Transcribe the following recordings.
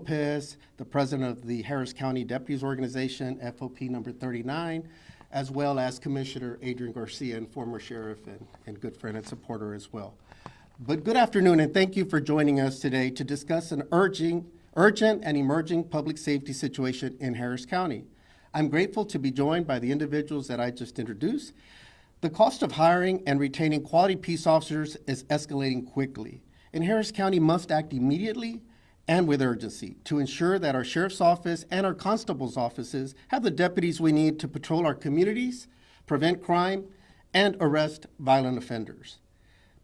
Lopez, the president of the Harris County Deputies Organization, FOP number 39, as well as Commissioner Adrian Garcia, and former sheriff and good friend and supporter as well. But good afternoon, and thank you for joining us today to discuss an urgent and emerging public safety situation in Harris County. I'm grateful to be joined by the individuals that I just introduced. The cost of hiring and retaining quality peace officers is escalating quickly, and Harris County must act immediately and with urgency to ensure that our sheriff's office and our constable's offices have the deputies we need to patrol our communities, prevent crime, and arrest violent offenders.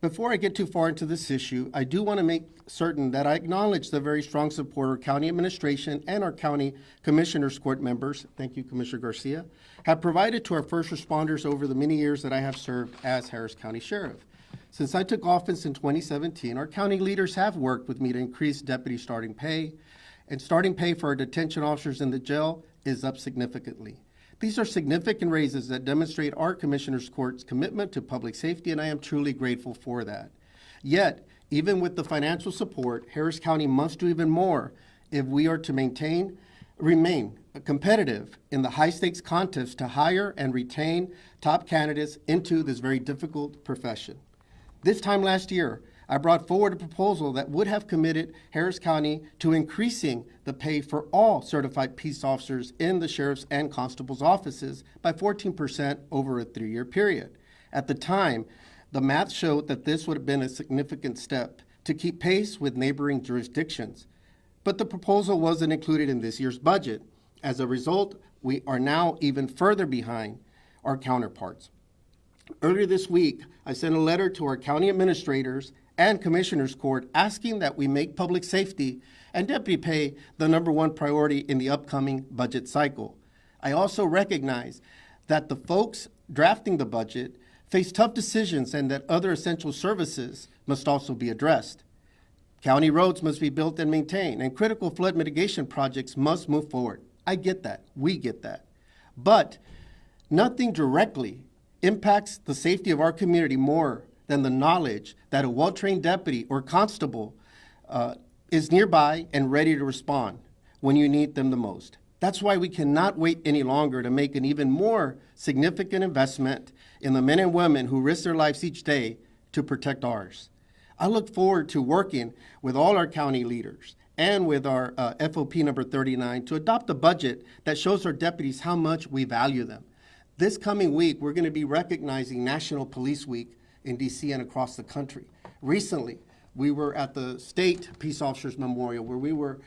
Before I get too far into this issue, I do want to make certain that I acknowledge the very strong support our county administration and our county commissioners court members, thank you Commissioner Garcia, have provided to our first responders over the many years that I have served as Harris County Sheriff. Since I took office in 2017, our county leaders have worked with me to increase deputy starting pay, and starting pay for our detention officers in the jail is up significantly. These are significant raises that demonstrate our Commissioners Court's commitment to public safety, and I am truly grateful for that. Yet, even with the financial support, Harris County must do even more if we are to remain competitive in the high-stakes contest to hire and retain top candidates into this very difficult profession. This time last year, I brought forward a proposal that would have committed Harris County to increasing the pay for all certified peace officers in the sheriff's and constable's offices by 14% over a 3-year period. At the time, the math showed that this would have been a significant step to keep pace with neighboring jurisdictions. But the proposal wasn't included in this year's budget. As a result, we are now even further behind our counterparts. Earlier this week, I sent a letter to our county administrators and Commissioners Court asking that we make public safety and deputy pay the #1 priority in the upcoming budget cycle. I also recognize that the folks drafting the budget face tough decisions and that other essential services must also be addressed. County roads must be built and maintained, and critical flood mitigation projects must move forward. I get that. We get that. But nothing directly impacts the safety of our community more than the knowledge that a well-trained deputy or constable is nearby and ready to respond when you need them the most. That's why we cannot wait any longer to make an even more significant investment in the men and women who risk their lives each day to protect ours. I look forward to working with all our county leaders and with our FOP number 39 to adopt a budget that shows our deputies how much we value them. This coming week, we're going to be recognizing National Police Week in DC and across the country. Recently, we were at the State Peace Officers Memorial where we were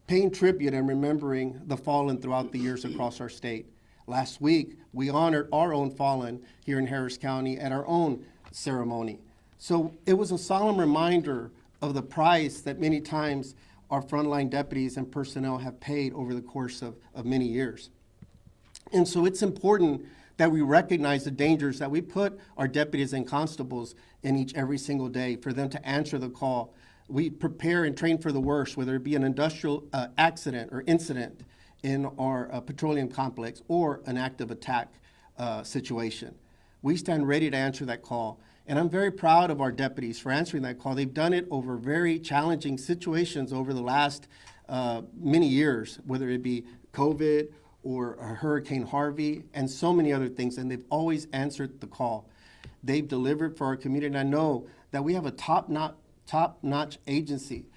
paying tribute and remembering the fallen throughout the years across our state. Last week, we honored our own fallen here in Harris County at our own ceremony. So it was a solemn reminder of the price that many times our frontline deputies and personnel have paid over the course of many years. And so it's important that we recognize the dangers that we put our deputies and constables in every single day for them to answer the call. We prepare and train for the worst, whether it be an industrial accident or incident in our petroleum complex or an active attack situation. We stand ready to answer that call. And I'm very proud of our deputies for answering that call. They've done it over very challenging situations over the last many years, whether it be COVID or Hurricane Harvey, and so many other things, and they've always answered the call. They've delivered for our community, and I know that we have a top-notch agency.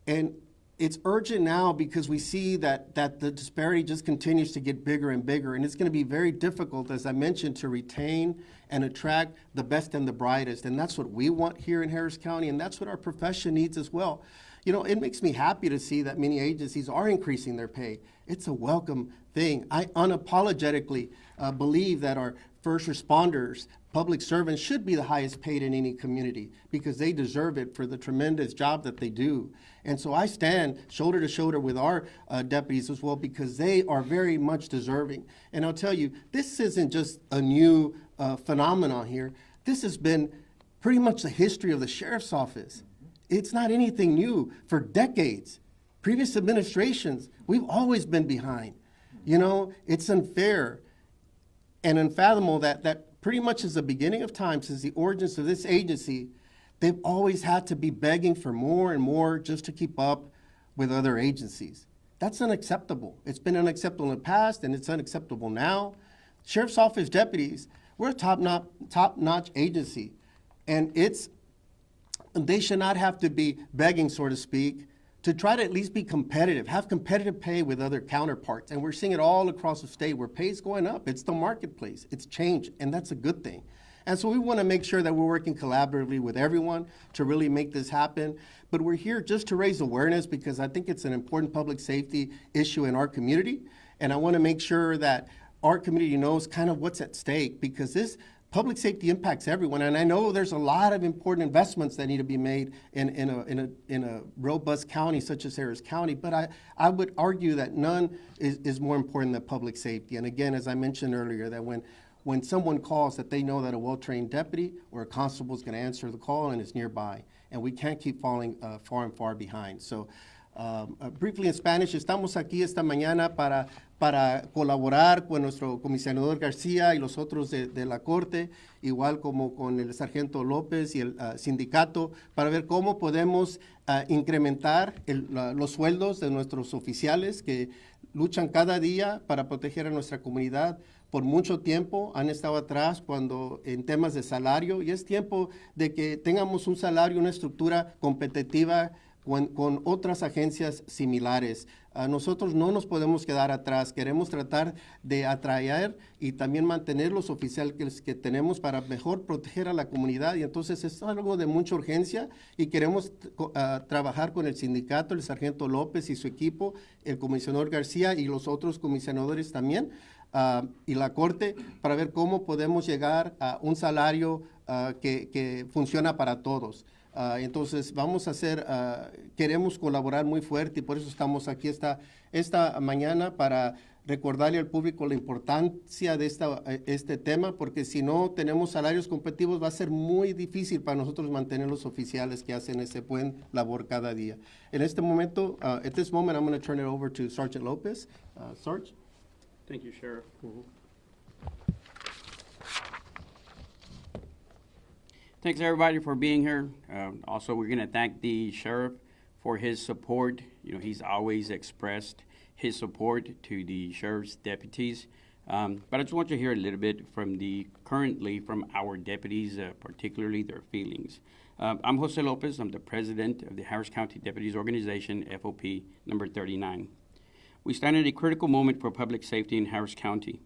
And it's urgent now because we see that the disparity just continues to get bigger and bigger, and it's going to be very difficult, as I mentioned, to retain and attract the best and the brightest, and that's what we want here in Harris County, and that's what our profession needs as well. You know, it makes me happy to see that many agencies are increasing their pay. It's a welcome thing. I unapologetically believe that our first responders, public servants should be the highest paid in any community because they deserve it for the tremendous job that they do. And so I stand shoulder to shoulder with our deputies as well because they are very much deserving. And I'll tell you, this isn't just a new phenomenon here. This has been pretty much the history of the sheriff's office. It's not anything new. For decades, previous administrations, we've always been behind. You know, it's unfair and unfathomable that pretty much is the beginning of time, since the origins of this agency, they've always had to be begging for more and more just to keep up with other agencies. That's unacceptable. It's been unacceptable in the past, and it's unacceptable now. Sheriff's Office deputies, we're a top-notch agency, and they should not have to be begging, so to speak, to try to at least be competitive, have competitive pay with other counterparts. And we're seeing it all across the state where pay is going up. It's the marketplace. It's changed, and that's a good thing. And so we want to make sure that we're working collaboratively with everyone to really make this happen. But we're here just to raise awareness because I think it's an important public safety issue in our community. And I want to make sure that our community knows kind of what's at stake, because this public safety impacts everyone. And I know there's a lot of important investments that need to be made in a robust county such as Harris County. But I would argue that none is more important than public safety. And again, as I mentioned earlier, that when someone calls, that they know that a well-trained deputy or a constable is going to answer the call and is nearby. And we can't keep falling far and far behind. So briefly in Spanish, estamos aquí esta mañana para colaborar con nuestro comisionador García y los otros de la Corte, igual como con el sargento López y el sindicato, para ver cómo podemos incrementar los sueldos de nuestros oficiales que luchan cada día para proteger a nuestra comunidad. Por mucho tiempo han estado atrás en temas de salario, y es tiempo de que tengamos un salario, una estructura competitiva con otras agencias similares. Nosotros no nos podemos quedar atrás. Queremos tratar de atraer y también mantener los oficiales que tenemos para mejor proteger a la comunidad. Y entonces es algo de mucha urgencia y queremos trabajar con el sindicato, el sargento López y su equipo, el comisionador García y los otros comisionadores también, y la Corte, para ver cómo podemos llegar a un salario que funciona para todos. Entonces vamos a queremos colaborar muy fuerte, y por eso estamos aquí esta mañana para recordarle al público la importancia de este tema, porque si no tenemos salarios competitivos va a ser muy difícil para nosotros mantener los oficiales que hacen ese buen labor cada día. En este momento, at this moment, I'm going to turn it over to Sergeant Lopez. Sarge. Thank you, Sheriff. Thanks, everybody, for being here. Also, we're going to thank the sheriff for his support. You know, he's always expressed his support to the sheriff's deputies. But I just want you to hear a little bit from our deputies, particularly their feelings. I'm Jose Lopez. I'm the president of the Harris County Deputies Organization, FOP number 39. We stand at a critical moment for public safety in Harris County.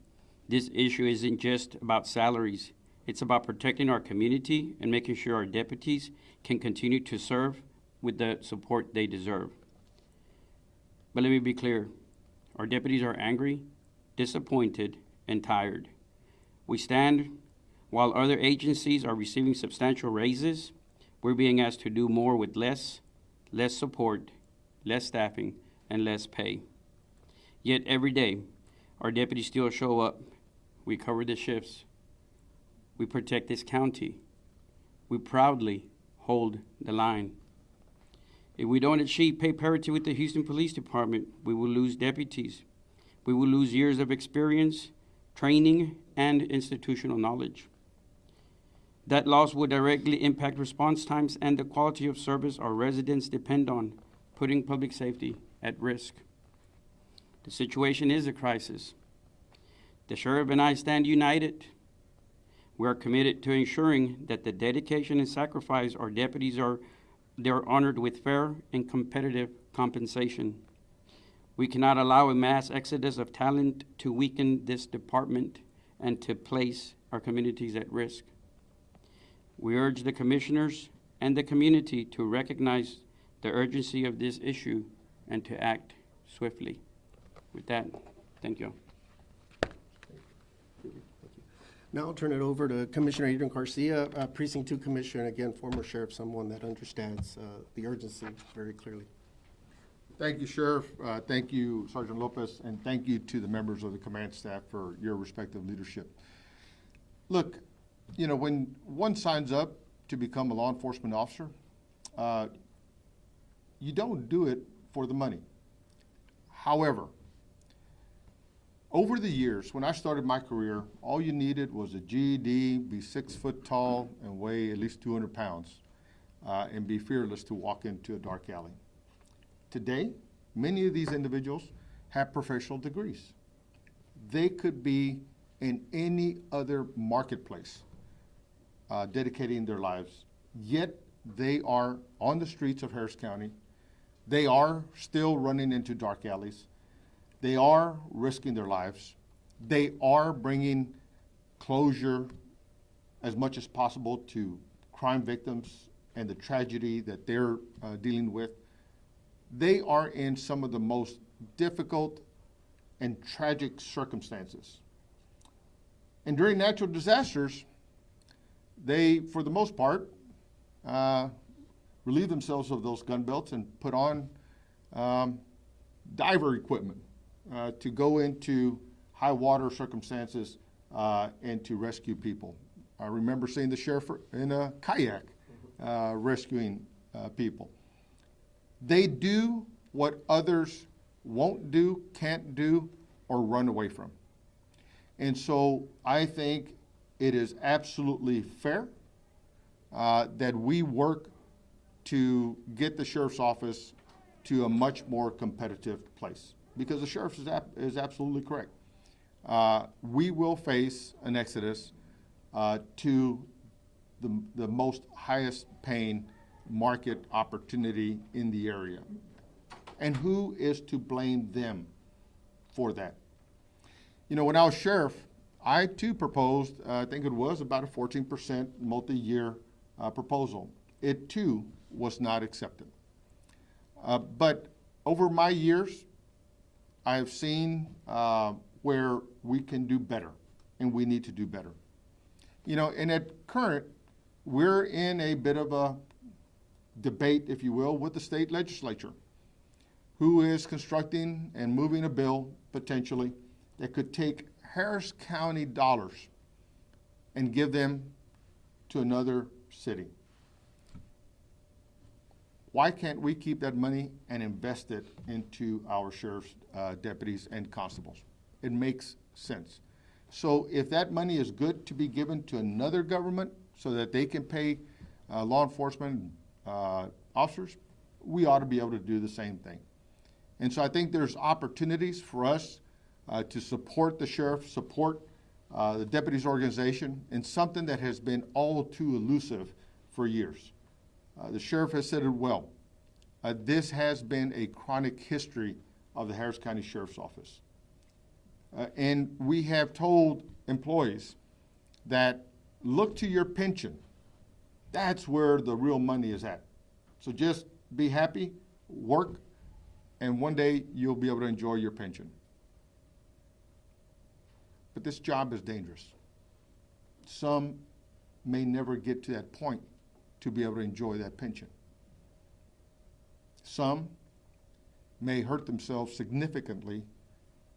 This issue isn't just about salaries. It's about protecting our community and making sure our deputies can continue to serve with the support they deserve. But let me be clear. Our deputies are angry, disappointed, and tired. We stand while other agencies are receiving substantial raises. We're being asked to do more with less support, less staffing, and less pay. Yet every day, our deputies still show up. We cover the shifts. We protect this county. We proudly hold the line. If we don't achieve pay parity with the Houston Police Department, we will lose deputies. We will lose years of experience, training, and institutional knowledge. That loss will directly impact response times and the quality of service our residents depend on, putting public safety at risk. The situation is a crisis. The sheriff and I stand united. We are committed to ensuring that the dedication and sacrifice our deputies they're honored with fair and competitive compensation. We cannot allow a mass exodus of talent to weaken this department and to place our communities at risk. We urge the commissioners and the community to recognize the urgency of this issue and to act swiftly. With that, thank you. Now I'll turn it over to Commissioner Adrian Garcia, Precinct 2 Commissioner, and again, former sheriff, someone that understands the urgency very clearly. Thank you, Sheriff. Thank you, Sergeant Lopez, and thank you to the members of the command staff for your respective leadership. Look, you know, when one signs up to become a law enforcement officer, you don't do it for the money. However, over the years, when I started my career, all you needed was a GED, be 6 foot tall, and weigh at least 200 pounds, and be fearless to walk into a dark alley. Today, many of these individuals have professional degrees. They could be in any other marketplace dedicating their lives, yet they are on the streets of Harris County. They are still running into dark alleys. They are risking their lives. They are bringing closure as much as possible to crime victims and the tragedy that they're dealing with. They are in some of the most difficult and tragic circumstances. And during natural disasters, they, for the most part, relieve themselves of those gun belts and put on diver equipment to go into high water circumstances and to rescue people. I remember seeing the sheriff in a kayak rescuing people. They do what others won't do, can't do, or run away from. And so I think it is absolutely fair that we work to get the sheriff's office to a much more competitive place, because the sheriff is absolutely correct. We will face an exodus to the most highest paying market opportunity in the area. And who is to blame them for that? You know, when I was sheriff, I too proposed, I think it was about a 14% multi-year proposal. It too was not accepted. But over my years, I have seen where we can do better, and we need to do better. You know, and at current, we're in a bit of a debate, if you will, with the state legislature, who is constructing and moving a bill, potentially, that could take Harris County dollars and give them to another city. Why can't we keep that money and invest it into our sheriff's deputies and constables? It makes sense. So if that money is good to be given to another government so that they can pay law enforcement officers, we ought to be able to do the same thing. And so I think there's opportunities for us to support the sheriff, support the deputies organization in something that has been all too elusive for years. The sheriff has said it well. This has been a chronic history of the Harris County Sheriff's Office. And we have told employees that look to your pension. That's where the real money is at. So just be happy, work, and one day you'll be able to enjoy your pension. But this job is dangerous. Some may never get to that point to be able to enjoy that pension. Some may hurt themselves significantly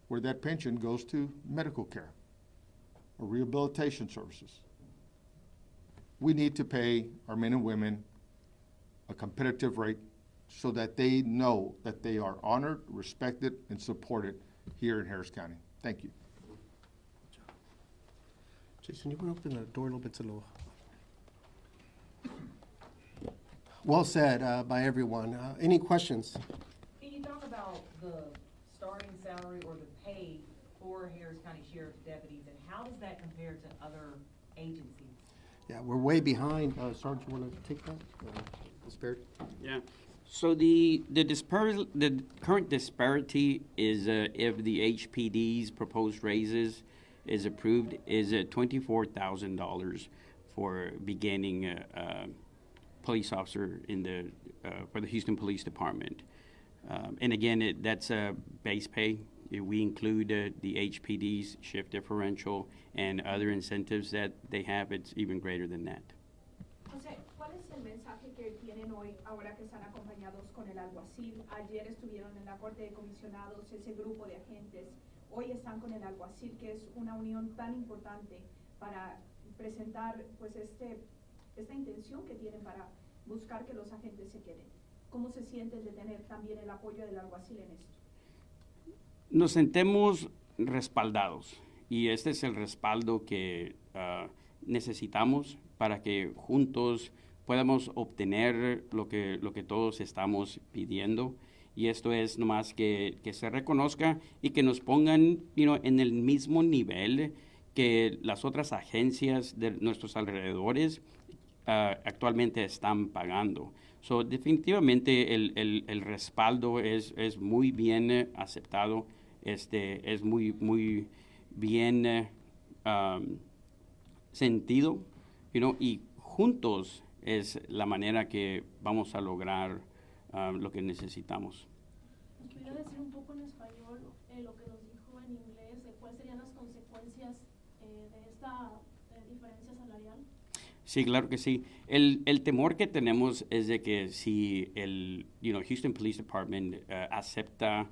where that pension goes to medical care or rehabilitation services. We need to pay our men and women a competitive rate so that they know that they are honored, respected, and supported here in Harris County. Thank you. Jason, you want to open the door a little bit to Loa? Well said by everyone. Any questions? Can you talk about the starting salary or the pay for Harris County Sheriff deputies, and how does that compare to other agencies? Yeah, we're way behind. Sergeant, you want to take that? Disparity? Yeah. So the current disparity is if the HPD's proposed raises is approved, is $24,000 for beginning police officer in the for the Houston Police Department. And again, that's a base pay. If we include the HPD's shift differential and other incentives that they have, it's even greater than that. José, ¿cuál es el mensaje que tienen hoy ahora que están acompañados con el alguacil? Ayer estuvieron en la Corte de Comisionados ese grupo de agentes. Hoy están con el alguacil, que es una unión tan importante para presentar pues esta intención que tienen para buscar que los agentes se queden. ¿Cómo se sienten de tener también el apoyo del alguacil en esto? Nos sentemos respaldados y este es el respaldo que necesitamos para que juntos podamos obtener lo que todos estamos pidiendo y esto es nomás que se reconozca y que nos pongan, en el mismo nivel que las otras agencias de nuestros alrededores actualmente están pagando. So, definitivamente el respaldo es muy bien aceptado, es muy bien sentido, y juntos es la manera que vamos a lograr lo que necesitamos. ¿Pudiera decir un poco en español lo que nos dijo en inglés de cuáles serían las consecuencias de esta diferencia salarial? Sí, claro que sí. El temor que tenemos es de que si el Houston Police Department acepta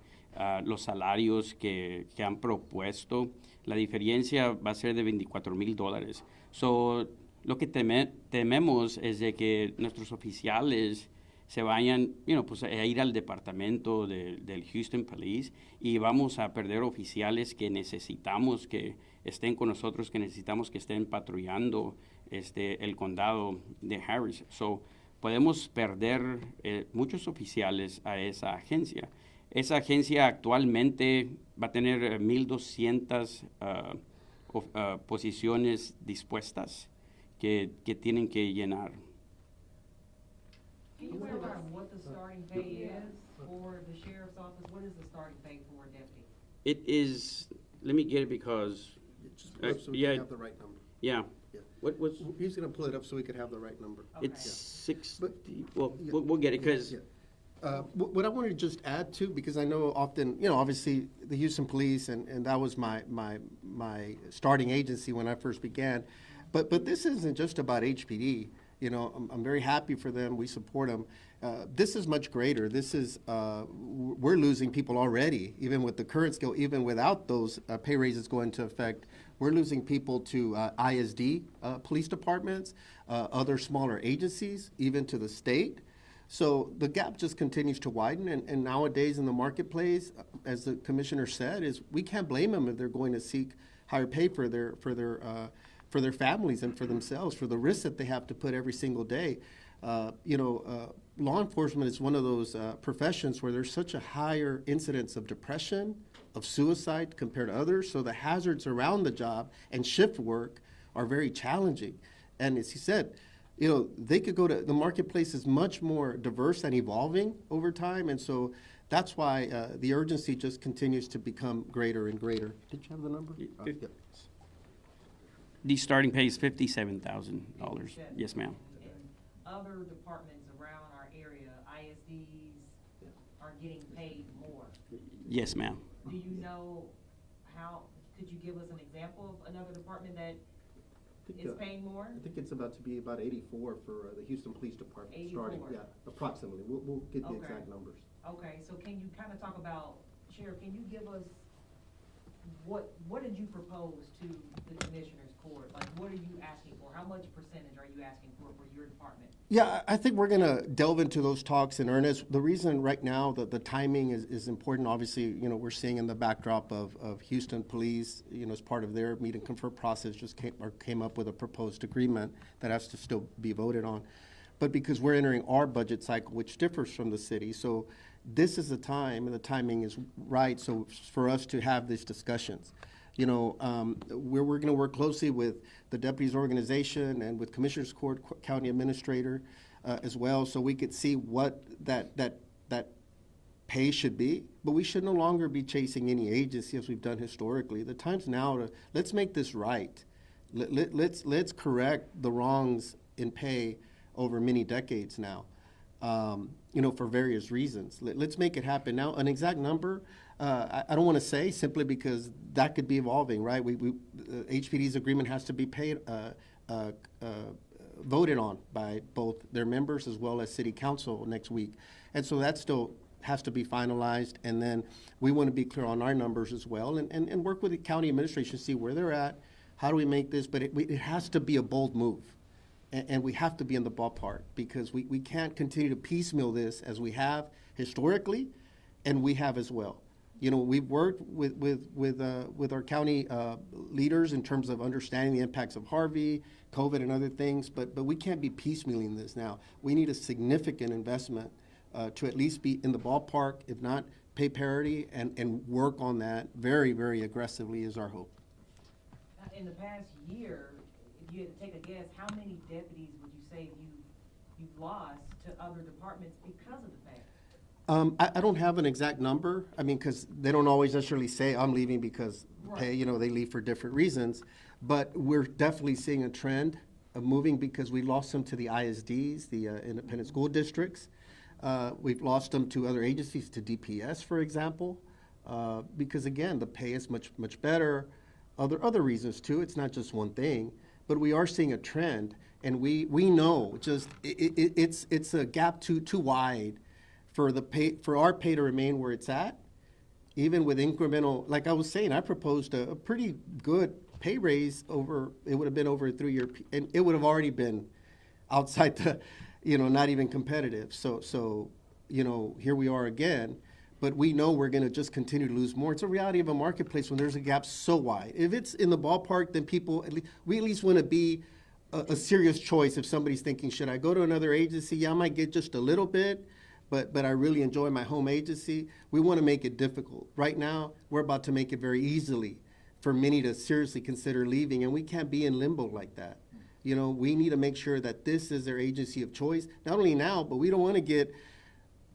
los salarios que han propuesto, la diferencia va a ser de $24,000. So, lo que tememos es de que nuestros oficiales se vayan, pues a ir al departamento del Houston Police y vamos a perder oficiales que necesitamos que estén con nosotros, que necesitamos que estén patrullando el condado de Harris. So, podemos perder muchos oficiales a esa agencia. Esa agencia actualmente va a tener 1,200 posiciones dispuestas que tienen que llenar. Can you clarify what the starting pay is for the sheriff's office? What is the starting pay for a deputy? It is, let me get it because, Just pull it up so we yeah. can have the right number. yeah. Yeah. What was, He's gonna pull it up so we could have the right number. Okay. it's 60, But- well, Yeah. we'll get it because, Yeah. What I wanted to just add to, because I know often, obviously the Houston Police, and that was my starting agency when I first began. But this isn't just about HPD. I'm very happy for them. We support them. This is much greater. This is, we're losing people already, even with the current scale, even without those pay raises going into effect. We're losing people to ISD police departments, other smaller agencies, even to the state. So the gap just continues to widen, and nowadays in the marketplace, as the commissioner said, is we can't blame them if they're going to seek higher pay for their families and for themselves, for the risks that they have to put every single day. Law enforcement is one of those professions where there's such a higher incidence of depression, of suicide compared to others. So the hazards around the job and shift work are very challenging. And as he said, they could go to the marketplace is much more diverse and evolving over time, and so that's why the urgency just continues to become greater and greater. Did you have the number? Yep. the starting pay is $57,000. Yes, ma'am. And other departments around our area, ISDs, are getting paid more. Yes, ma'am. Do you know could you give us an example of another department that is paying more? I think it's about to be about 84 for the Houston Police Department. 84. Starting, yeah, approximately. We'll get the Okay. exact numbers. Okay, so can you kind of talk about, Sheriff, can you give us, what did you propose to the Commissioner's Court? Like, what are you asking for? How much percentage are you asking for your department? Yeah, I think we're going to delve into those talks in earnest. The reason right now that the timing is important, obviously, we're seeing in the backdrop of Houston Police, as part of their meet and confer process, just came up with a proposed agreement that has to still be voted on. But because we're entering our budget cycle, which differs from the city, so this is the time, and the timing is right, so for us to have these discussions. We're going to work closely with the deputies organization and with Commissioner's Court, County Administrator as well, so we could see what that pay should be. But we should no longer be chasing any agency as we've done historically. The time's now to let's make this right. Let's correct the wrongs in pay over many decades now. For various reasons. Let's make it happen. Now, an exact number, I don't want to say simply because that could be evolving, right? HPD's agreement has to be paid, voted on by both their members as well as City Council next week. And so that still has to be finalized. And then we want to be clear on our numbers as well and work with the county administration, see where they're at, how do we make this, but it has to be a bold move. And we have to be in the ballpark because we can't continue to piecemeal this as we have historically, and we have as well. We've worked with our county leaders in terms of understanding the impacts of Harvey, COVID, and other things, but we can't be piecemealing this now. We need a significant investment to at least be in the ballpark, if not pay parity, and work on that very, very aggressively is our hope. In the past year, if you had to take a guess, how many deputies would you say you've lost to other departments because of the pay? I don't have an exact number. I mean, because they don't always necessarily say, I'm leaving because pay, they leave for different reasons. But we're definitely seeing a trend of moving because we lost them to the ISDs, the independent school districts. We've lost them to other agencies, to DPS, for example, because again, the pay is much, much better. Other reasons too. It's not just one thing, but we are seeing a trend, and we know just it's a gap too wide for our pay to remain where it's at, even with incremental. Like I was saying, I proposed a pretty good pay raise it would have been over a 3-year, and it would have already been outside the, not even competitive. So here we are again. But we know we're going to just continue to lose more. It's a reality of a marketplace when there's a gap so wide. If it's in the ballpark, then we at least want to be a serious choice. If somebody's thinking, should I go to another agency? Yeah, I might get just a little bit, but I really enjoy my home agency. We want to make it difficult. Right now, we're about to make it very easily for many to seriously consider leaving, and we can't be in limbo like that. We need to make sure that this is their agency of choice, not only now, but we don't want to get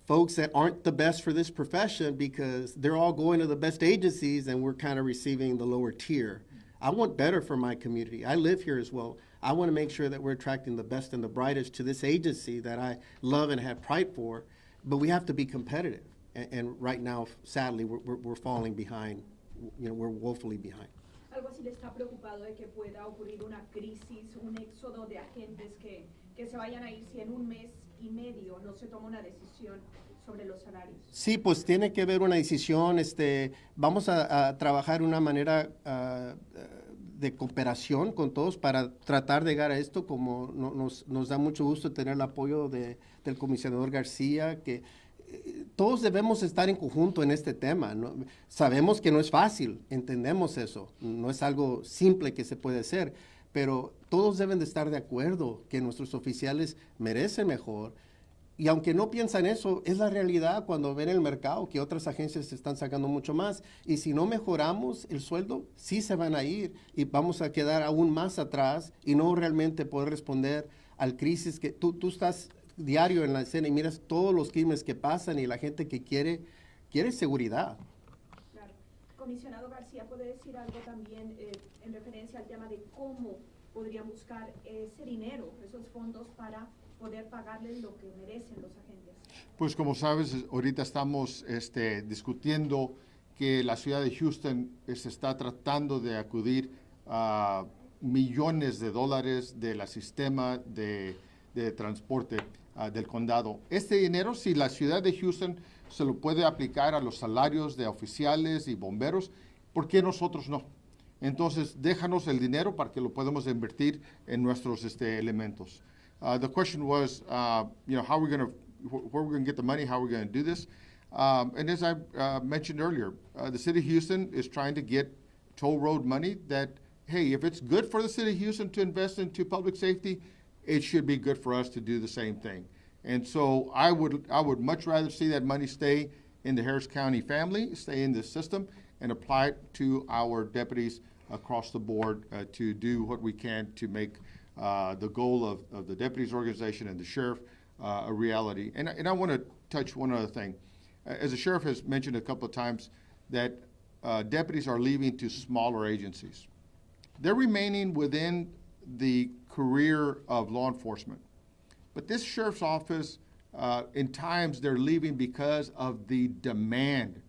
folks that aren't the best for this profession because they're all going to the best agencies and we're kind of receiving the lower tier. I want better for my community. I live here as well. I want to make sure that we're attracting the best and the brightest to this agency that I love and have pride for, but we have to be competitive. And right now, sadly, we're falling behind. We're woefully behind. Algo así le está preocupado de que pueda ocurrir una crisis, un éxodo de agentes que se vayan a ir si en un mes y medio no se toma una decisión sobre los salarios. Sí, pues tiene que haber una decisión. Vamos a trabajar de una manera de cooperación con todos para tratar de llegar a esto. Como nos da mucho gusto tener el apoyo del comisionador García, que todos debemos estar en conjunto en este tema, ¿no? Sabemos que no es fácil, entendemos eso, no es algo simple que se puede hacer, pero todos deben de estar de acuerdo que nuestros oficiales merecen mejor. Y aunque no piensan eso, es la realidad cuando ven el mercado que otras agencias se están sacando mucho más. Y si no mejoramos el sueldo, sí se van a ir y vamos a quedar aún más atrás y no realmente poder responder al crisis que tú estás diario en la escena y miras todos los crímenes que pasan y la gente que quiere seguridad. Claro. Comisionado García, ¿puede decir algo también en referencia al tema de cómo podrían buscar ese dinero, esos fondos para poder pagarles lo que merecen los agentes? Pues como sabes, ahorita estamos discutiendo que la ciudad de Houston está tratando de acudir a millones de dólares del sistema de transporte del condado. Este dinero, si la ciudad de Houston se lo puede aplicar a los salarios de oficiales y bomberos, ¿por qué nosotros no? Entonces, déjanos el dinero para que lo podamos invertir en nuestros elementos. The question was, how we're going to, where we're going to get the money, how we're going to do this. And as I mentioned earlier, the city of Houston is trying to get toll road money that, hey, if it's good for the city of Houston to invest into public safety, it should be good for us to do the same thing. And so I would much rather see that money stay in the Harris County family, stay in the system, and apply it to our deputies across the board to do what we can to make the goal of the deputies organization and the sheriff a reality. And I want to touch one other thing. As the sheriff has mentioned a couple of times, that deputies are leaving to smaller agencies. They're remaining within the career of law enforcement. But this sheriff's office, in times, they're leaving because of the demand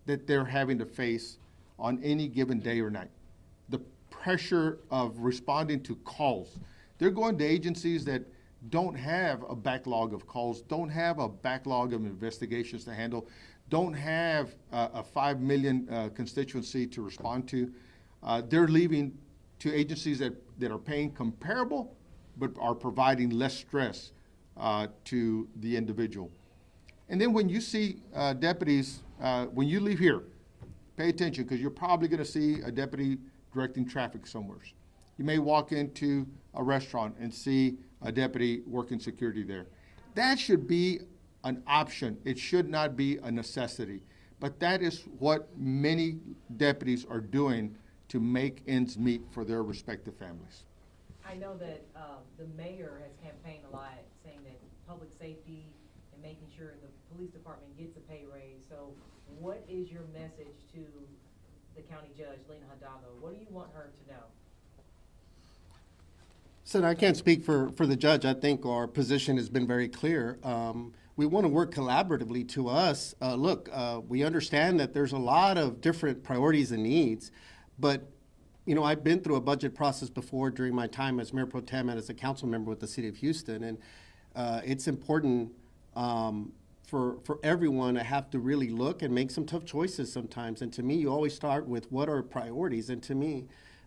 that they're having to face on any given day or night. The pressure of responding to calls. They're going to agencies that don't have a backlog of calls, don't have a backlog of investigations to handle, don't have a 5 million constituency to respond to. They're leaving to agencies that are paying comparable but are providing less stress to the individual. And then when you see deputies, when you leave here, pay attention because you're probably going to see a deputy directing traffic somewhere. You may walk into a restaurant and see a deputy working security there. That should be an option. It should not be a necessity. But that is what many deputies are doing to make ends meet for their respective families. I know that the mayor has campaigned a lot, saying that public safety and making sure the police department gets a pay raise. So what is your message to the county judge, Lena Hidalgo? What do you want her to know? So I can't speak for the judge. I think our position has been very clear. We want to work collaboratively. To us, look, we understand that there's a lot of different priorities and needs, but you know, I've been through a budget process before during my time as Mayor Pro Tem and as a council member with the City of Houston, and it's important for everyone to have to really look and make some tough choices sometimes. And to me, you always start with what are priorities, and to me,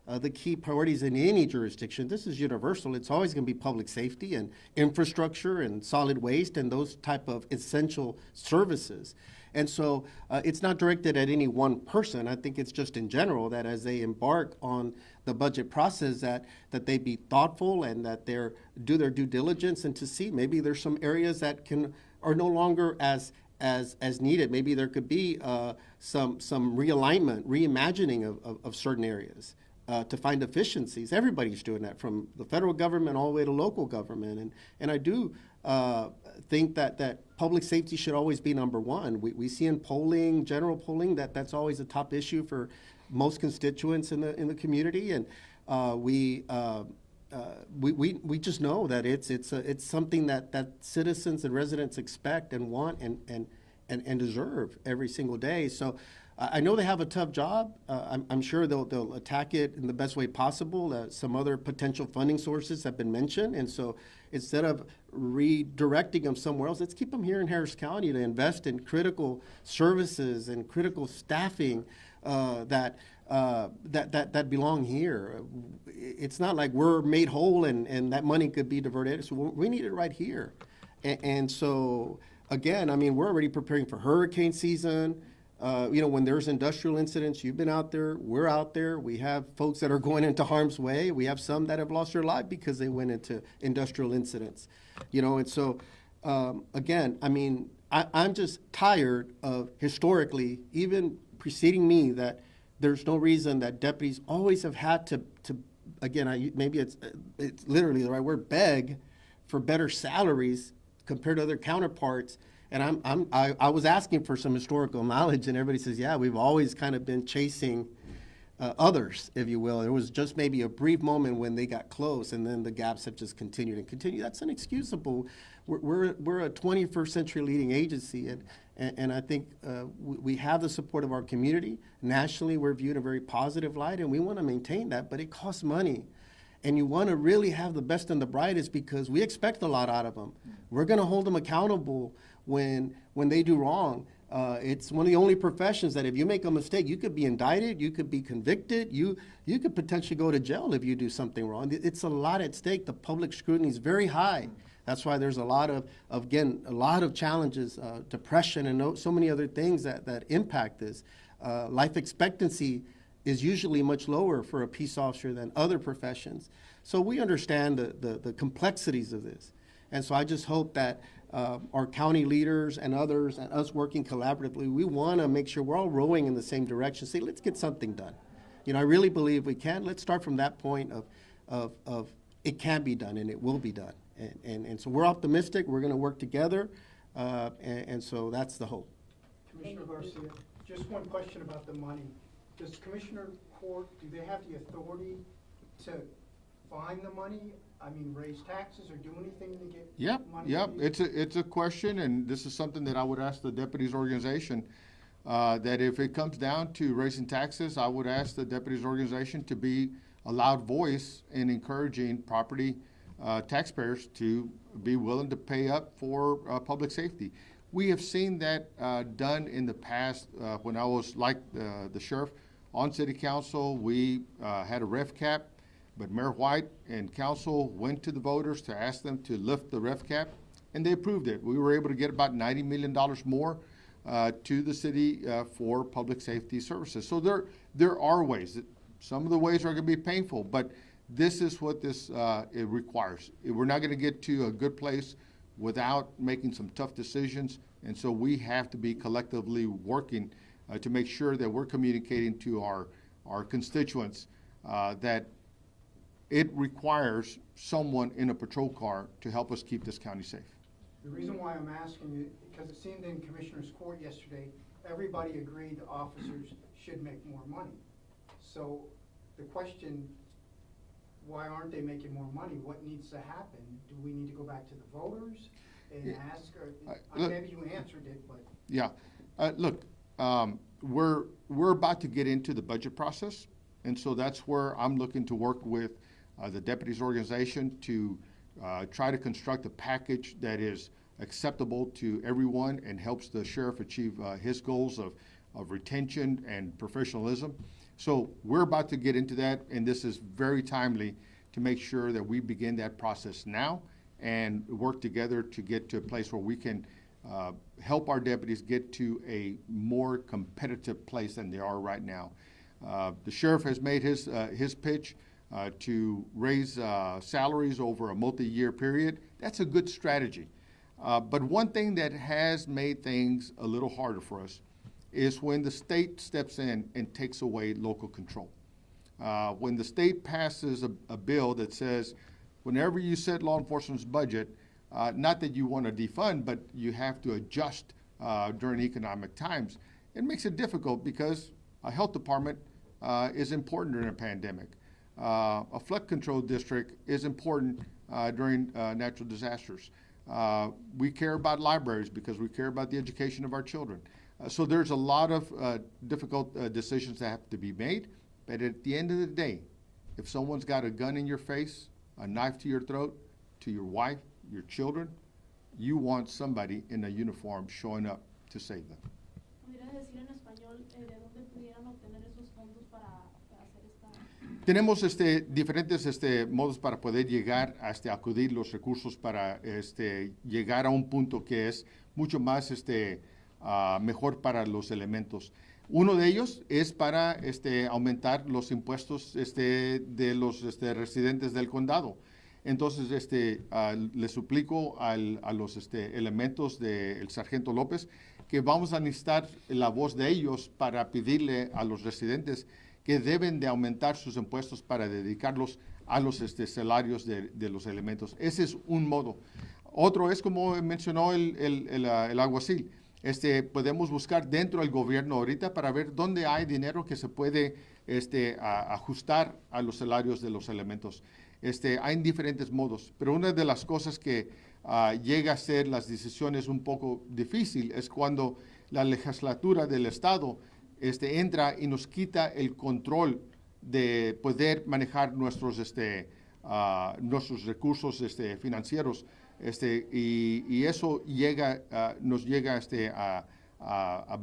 the key priorities in any jurisdiction, this is universal, it's always going to be public safety and infrastructure and solid waste and those type of essential services. And so it's not directed at any one person. I think it's just in general that as they embark on the budget process that they be thoughtful and that they do their due diligence and to see maybe there's some areas that are no longer as needed. Maybe there could be some realignment, reimagining of certain areas. To find efficiencies. Everybody's doing that, from the federal government all the way to local government. And I do think that public safety should always be number one. We see in polling, general polling, that's always a top issue for most constituents in the community. And we just know that it's something that citizens and residents expect and want and deserve every single day. So I know they have a tough job. I'm sure they'll attack it in the best way possible. Some other potential funding sources have been mentioned. And so instead of redirecting them somewhere else, let's keep them here in Harris County to invest in critical services and critical staffing that belong here. It's not like we're made whole and that money could be diverted. So we need it right here. And so, again, I mean, we're already preparing for hurricane season. You know, when there's industrial incidents, you've been out there, we're out there. We have folks that are going into harm's way. We have some that have lost their life because they went into industrial incidents. You know, and so, again, I mean, I'm just tired of historically, even preceding me, that there's no reason that deputies always have had to again, maybe it's literally the right word, beg for better salaries compared to other counterparts. And I was asking for some historical knowledge, and everybody says, yeah, we've always kind of been chasing others, if you will. There was just maybe a brief moment when they got close, and then the gaps have just continued and continued. That's inexcusable. We're a 21st century leading agency, and I think we have the support of our community. Nationally, we're viewed in a very positive light, and we want to maintain that, but it costs money. And you want to really have the best and the brightest because we expect a lot out of them. We're going to hold them accountable when they do wrong. It's one of the only professions that if you make a mistake, you could be indicted, you could be convicted, you could potentially go to jail if you do something wrong. It's a lot at stake. The public scrutiny is very high. That's why there's a lot of challenges, depression and so many other things that impact this. Life expectancy is usually much lower for a peace officer than other professions. So we understand the complexities of this. And so I just hope that our county leaders and others and us working collaboratively, we want to make sure we're all rowing in the same direction. Say, let's get something done. You know, I really believe we can. Let's start from that point of it can be done and it will be done. And so we're optimistic. We're going to work together. And so that's the hope. Commissioner Garcia, just one question about the money. Does Commissioner Court, do they have the authority to find the money? I mean, raise taxes or do anything to get money? Yep. It's a question, and this is something that I would ask the deputies organization, that if it comes down to raising taxes, I would ask the deputies organization to be a loud voice in encouraging property taxpayers to be willing to pay up for public safety. We have seen that done in the past. When I was like the sheriff on city council, we had a ref cap, but Mayor White and council went to the voters to ask them to lift the ref cap, and they approved it. We were able to get about $90 million more to the city for public safety services. So there are ways. Some of the ways are going to be painful, but this is what this it requires. We're not going to get to a good place without making some tough decisions. And so we have to be collectively working to make sure that we're communicating to our constituents that it requires someone in a patrol car to help us keep this county safe. The reason why I'm asking is because it seemed in Commissioner's Court yesterday, everybody agreed the officers should make more money. So the question, why aren't they making more money? What needs to happen? Do we need to go back to the voters and ask, or maybe you answered it, but. Yeah, look, we're about to get into the budget process, and so that's where I'm looking to work with the deputies organization to try to construct a package that is acceptable to everyone and helps the sheriff achieve his goals of retention and professionalism. So we're about to get into that, and this is very timely to make sure that we begin that process now and work together to get to a place where we can help our deputies get to a more competitive place than they are right now. The sheriff has made his pitch to raise salaries over a multi-year period. That's a good strategy. But one thing that has made things a little harder for us is when the state steps in and takes away local control. When the state passes a bill that says, whenever you set law enforcement's budget, not that you want to defund, but you have to adjust during economic times, it makes it difficult because a health department is important during a pandemic. A flood control district is important during natural disasters. We care about libraries because we care about the education of our children. So there's a lot of difficult decisions that have to be made. But at the end of the day, if someone's got a gun in your face, a knife to your throat, to your wife, your children, you want somebody in a uniform showing up to save them. ¿Pudieras decir en español de dónde pudieran obtener esos fondos para hacer esta? Tenemos diferentes modos para poder llegar hasta acudir los recursos para llegar a un punto que es mucho más mejor para los elementos. Uno de ellos es para aumentar los impuestos de los residentes del condado. Entonces, le suplico a los elementos del sargento López que vamos a necesitar la voz de ellos para pedirle a los residentes que deben de aumentar sus impuestos para dedicarlos a los salarios de los elementos. Ese es un modo. Otro es, como mencionó el alguacil, podemos buscar dentro del gobierno ahorita para ver dónde hay dinero que se puede ajustar a los salarios de los elementos. Hay diferentes modos, pero una de las cosas que llega a ser las decisiones un poco difícil es cuando la legislatura del Estado entra y nos quita el control de poder manejar nuestros recursos financieros. Y eso nos llega a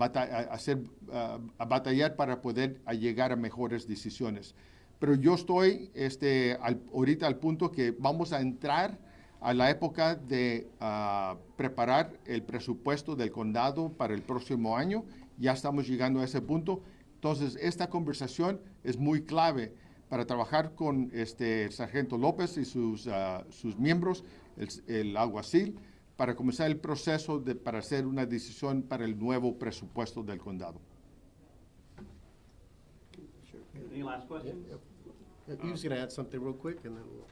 batallar para poder llegar a mejores decisiones. Pero yo estoy ahorita al punto que vamos a entrar a la época de preparar el presupuesto del condado para el próximo año. Ya estamos llegando a ese punto. Entonces, esta conversación es muy clave para trabajar con el sargento López y sus miembros, el alguacil, para comenzar el proceso para hacer una decisión para el nuevo presupuesto del condado. Any last questions? You just gonna add something real quick and then we'll.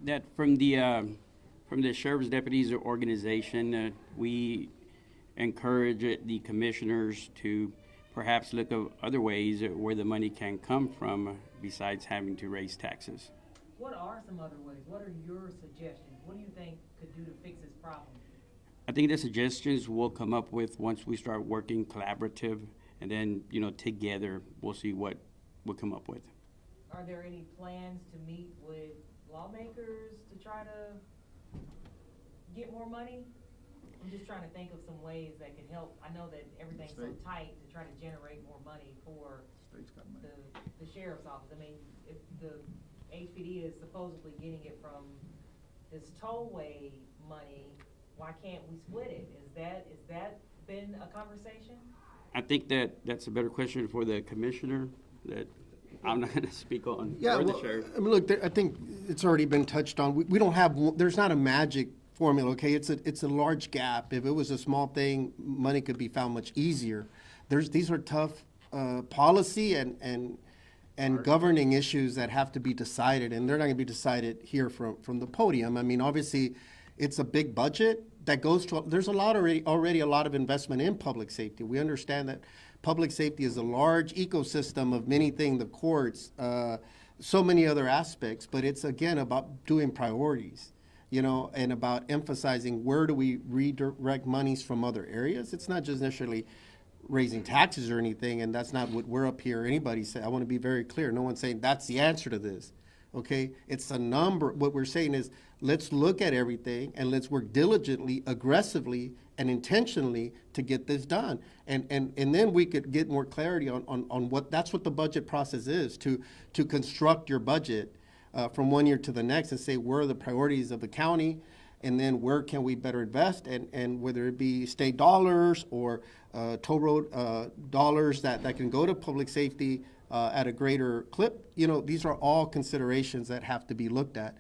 That from the sheriff's deputies organization, we encourage the commissioners to perhaps look at other ways where the money can come from besides having to raise taxes. What are some other ways? What are your suggestions? What do you think could do to fix this problem? I think the suggestions we'll come up with once we start working collaborative, and then, together we'll see what we'll come up with. Are there any plans to meet with lawmakers to try to get more money? I'm just trying to think of some ways that can help. I know that everything's so tight to try to generate more money for the sheriff's office. I mean, if the HPD is supposedly getting it from this tollway money, why can't we split it? Is that been a conversation? I think that's a better question for the commissioner that I'm not going to speak on. Yeah, or the well, sheriff. I mean, look, I think it's already been touched on. We don't have, there's not a magic formula, okay? It's a large gap. If it was a small thing, money could be found much easier. These are tough policy and governing issues that have to be decided, and they're not going to be decided here from the podium. I mean, obviously, it's a big budget that goes to. There's already a lot of investment in public safety. We understand that public safety is a large ecosystem of many things, the courts, so many other aspects. But it's again about doing priorities, and about emphasizing where do we redirect monies from other areas. It's not just necessarily raising taxes or anything, and that's not what we're up here. Anybody say, I want to be very clear. No one's saying that's the answer to this, okay? It's a number. What we're saying is let's look at everything and let's work diligently, aggressively, and intentionally to get this done. And then we could get more clarity on what that's what the budget process is, to construct your budget from one year to the next and say where are the priorities of the county, and then where can we better invest, and whether it be state dollars or toll road dollars that can go to public safety at a greater clip. These are all considerations that have to be looked at.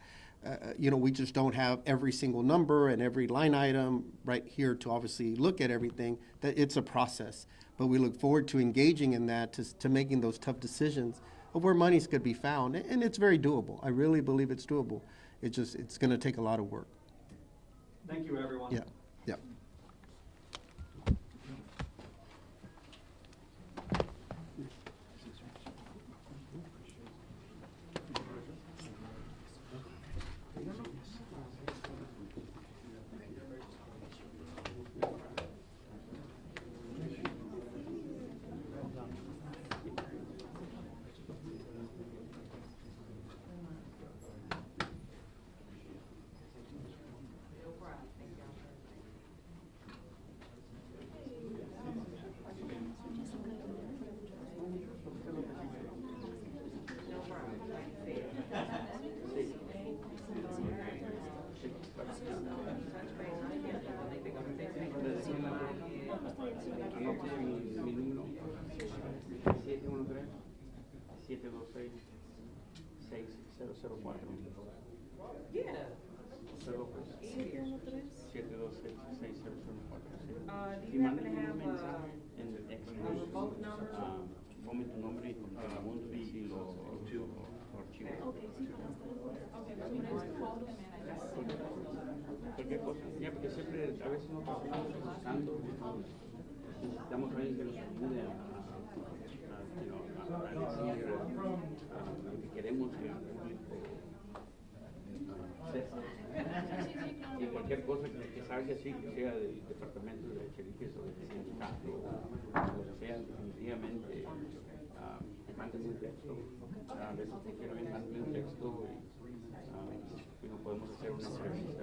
We just don't have every single number and every line item right here to obviously look at everything. That it's a process, but we look forward to engaging in that, to making those tough decisions of where monies could be found, and it's very doable. I really believe it's doable. It's going to take a lot of work. Thank you, everyone. Yeah, yeah. Do you happen to have a vote number? Ponme tu nombre y con Telemundo y lo archivo. Okay, sí, para estar. Cualquier cosa. Ya, porque siempre, a veces no trabajamos procesando. Necesitamos a alguien que nos ayude a decir lo que queremos que el público sepa. Y cualquier cosa que salga así, que sea del departamento de sheriffes o del sindicato o lo que sea, definitivamente mándenme un texto. A veces te quiero bien, mándenme un texto y no podemos hacer una entrevista.